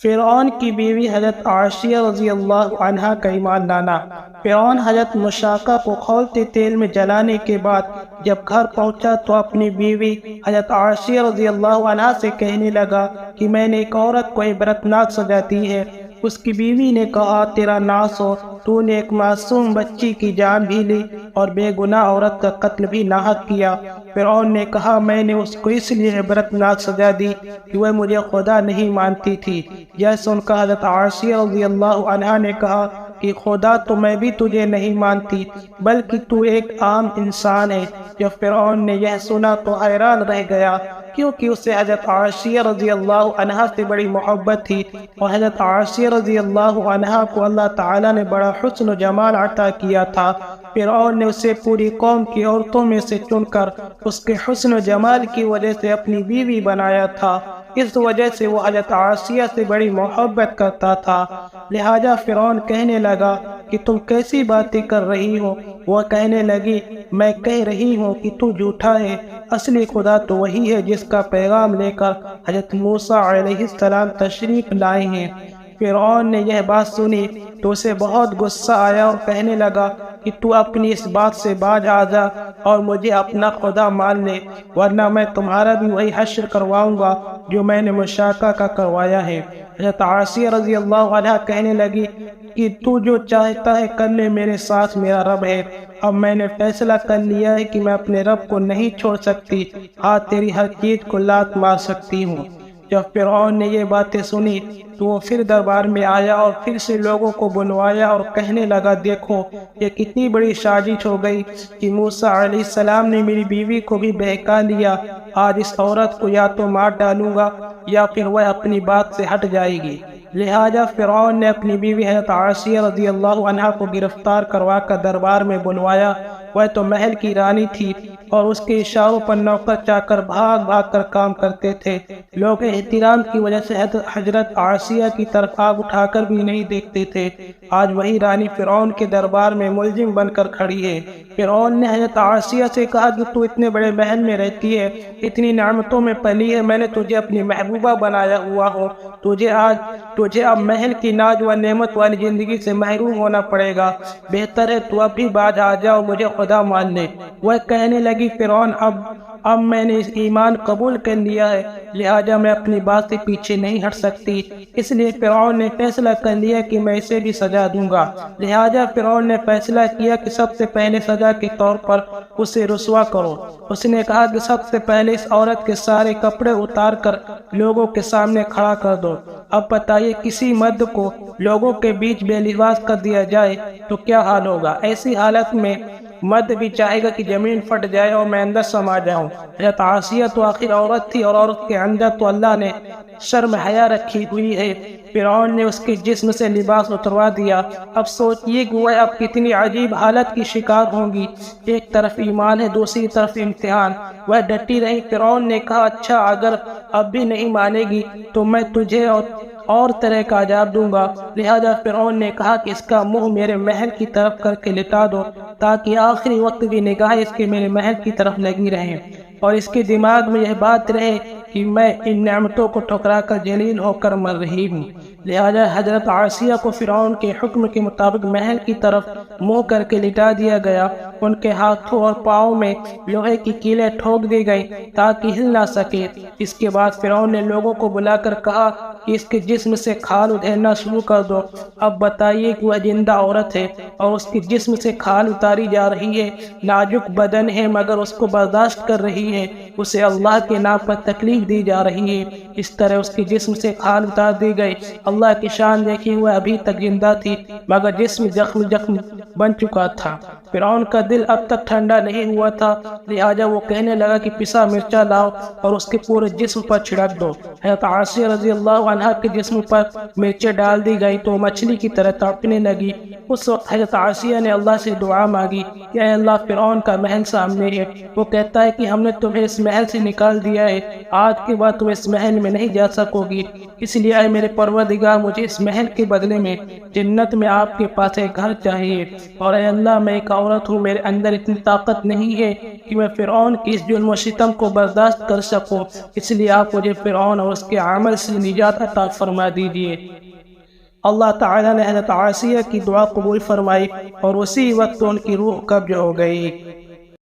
فرعون کی بیوی حضرت عائشہ رضی اللہ عنہا کا ایمان لانا۔ فرعون حضرت مشاقہ کو کھولتے تیل میں جلانے کے بعد جب گھر پہنچا تو اپنی بیوی حضرت عائشہ رضی اللہ عنہا سے کہنے لگا کہ میں نے ایک عورت کو عبرتناک سزا دی ہے۔ اس کی بیوی نے کہا تیرا ناس ہو، تو نے ایک معصوم بچی کی جان بھی لی اور بے گناہ عورت کا قتل بھی ناحق کیا۔ فرعون نے کہا میں نے اس کو اس لیے عبرتناک سزا دی کہ وہ مجھے خدا نہیں مانتی تھی۔ یہ سن کر حضرت عائشہ رضی اللہ عنہا نے کہا کہ خدا تو میں بھی تجھے نہیں مانتی بلکہ تو ایک عام انسان ہے۔ جب فرعون نے یہ سنا تو حیران رہ گیا کیونکہ اسے حضرت عائشہ رضی اللہ عنہا سے بڑی محبت تھی اور حضرت عائشہ رضی اللہ عنہا کو اللہ تعالیٰ نے بڑا حسن و جمال عطا کیا تھا۔ فرعون نے اسے پوری قوم کی عورتوں میں سے چن کر اس کے حسن و جمال کی وجہ سے اپنی بیوی بنایا تھا۔ اس وجہ سے وہ حضرت عائشہ سے بڑی محبت کرتا تھا۔ لہٰذا فرعون کہنے لگا کہ تم کیسی باتیں کر رہی ہو؟ وہ کہنے لگی میں کہہ رہی ہوں کہ تو جھوٹا ہے، اصلی خدا تو وہی ہے جس کا پیغام لے کر حضرت موسیٰ علیہ السلام تشریف لائے ہیں۔ فرعون نے یہ بات سنی تو اسے بہت غصہ آیا اور کہنے لگا کہ تو اپنی اس بات سے باز آ جا اور مجھے اپنا خدا مان لے، ورنہ میں تمہارا بھی وہی حشر کرواؤں گا جو میں نے مشاقہ کا کروایا ہے۔ حضرت عائشہ رضی اللہ عنہ کہنے لگی کہ تو جو چاہتا ہے کر لے، میرے ساتھ میرا رب ہے۔ اب میں نے فیصلہ کر لیا ہے کہ میں اپنے رب کو نہیں چھوڑ سکتی، ہاں تیری ہر چیز کو لات مار سکتی ہوں۔ جب فرعون نے یہ باتیں سنی تو وہ پھر دربار میں آیا اور پھر سے لوگوں کو بلوایا اور کہنے لگا دیکھو یہ کتنی بڑی سازش ہو گئی کہ موسیٰ علیہ السلام نے میری بیوی کو بھی بہکا لیا۔ آج اس عورت کو یا تو مار ڈالوں گا یا پھر وہ اپنی بات سے ہٹ جائے گی۔ لہٰذا فرعون نے اپنی بیوی حضرت عائشہ رضی اللہ عنہا کو گرفتار کروا کر دربار میں بلوایا۔ وہ تو محل کی رانی تھی اور اس کے اشاروں پر نوکر چاکر بھاگ بھاگ کر کام کرتے تھے۔ لوگ احترام کی وجہ سے حضرت عائشہ کی طرف آگ اٹھا کر بھی نہیں دیکھتے تھے۔ آج وہی رانی فرعون کے دربار میں ملزم بن کر کھڑی ہے۔ فرعون نے حضرت عائشہ سے کہا کہ تو اتنے بڑے محل میں رہتی ہے، اتنی نعمتوں میں پلی ہے، میں نے تجھے اپنی محبوبہ بنایا ہوا ہوں، تجھے اب محل کی ناز و نعمت والی زندگی سے محروم ہونا پڑے گا، بہتر ہے تو اب بھی باز آ جاؤ، مجھے خدا مان لے۔ وہ کہنے لگی فرعون اب میں نے اس ایمان قبول کر لیا ہے، لہٰذا میں اپنی بات سے پیچھے نہیں ہٹ سکتی۔ اس لیے فرعون نے فیصلہ کر لیا کہ میں اسے بھی سزا دوں گا۔ لہٰذا فرعون نے فیصلہ کیا کہ سب سے پہلے سزا کے طور پر اسے رسوا کرو۔ اس نے کہا کہ سب سے پہلے اس عورت کے سارے کپڑے اتار کر لوگوں کے سامنے کھڑا کر دو۔ اب بتائیے کسی مرد کو لوگوں کے بیچ بے لباس کر دیا جائے تو کیا حال ہوگا؟ ایسی حالت میں مرد بھی چاہے گا کہ زمین پھٹ جائے اور میں اندر سما جاؤں۔ حضرت عائشہ تو آخر عورت تھی اور عورت کے اندر تو اللہ نے شرم حیا رکھی ہوئی ہے۔ فرعون نے اس کے جسم سے لباس اتروا دیا۔ اب سوچئے کہ وہ اب کتنی عجیب حالت کی شکار ہوں گی، ایک طرف ایمان ہے دوسری طرف امتحان۔ وہ ڈٹی رہی۔ فرعون نے کہا اچھا اگر اب بھی نہیں مانے گی تو میں تجھے اور طرح کا عذاب دوں گا۔ لہذا فرعون نے کہا کہ اس کا منہ میرے محل کی طرف کر کے لٹا دو تاکہ آخری وقت بھی نگاہ اس کے میرے محل کی طرف لگی رہیں اور اس کے دماغ میں یہ بات رہے کہ میں ان نعمتوں کو ٹھکرا کر ذلیل ہو کر مر رہی ہوں۔ لہذا حضرت عائشہ کو فرعون کے حکم کے مطابق محل کی طرف منہ کر کے لٹا دیا گیا۔ ان کے ہاتھوں اور پاؤں میں لوہے کی کیلیں ٹھوک دی گئی تاکہ ہل نہ سکے۔ اس کے بعد فرعون نے لوگوں کو بلا کر کہا کہ اس کے جسم سے کھال ادھیرنا شروع کر دو۔ اب بتائیے کہ وہ زندہ عورت ہے اور اس کے جسم سے کھال اتاری جا رہی ہے، نازک بدن ہے مگر اس کو برداشت کر رہی ہے، اسے اللہ کے نام پر تکلیف دی جا رہی ہے۔ اس طرح اس کے جسم سے کھال اتار دی گئی۔ اللہ کی شان دیکھی ہوئے ابھی تک زندہ تھی مگر جسم زخم بن چکا تھا۔ فرعون کا دل اب تک ٹھنڈا نہیں ہوا تھا، لہٰذا وہ کہنے لگا کہ پسا مرچا لاؤ اور اس کے پورے جسم پر چھڑک دو۔ حضرت عائشہ رضی اللہ عنہا کے جسم پر مرچیں ڈال دی گئی تو مچھلی کی طرح تڑپنے لگی۔ اس وقت حضرت عائشہ نے اللہ سے دعا مانگی کہ اے اللہ فرعون کا محل سامنے ہے، وہ کہتا ہے کہ ہم نے تمہیں اس محل سے نکال دیا ہے، آج کے بعد تم اس محل میں نہیں جا سکو گی، اس لیے اے میرے پروردگار مجھے اس محل کے بدلے میں جنت میں آپ کے پاس ایک گھر چاہیے، اور اے اللہ میں ایک عورت ہوں، میرے اندر اتنی طاقت نہیں ہے کہ میں فرعون کی اس ظلم و ستم کو برداشت کر سکوں، اس لیے آپ مجھے فرعون اور اس کے عمل سے نجات عطا فرما دیجیے۔ اللہ تعالیٰ نے حضرت عاصیہ کی دعا قبول فرمائی اور اسی وقت ان کی روح قبض ہو گئی۔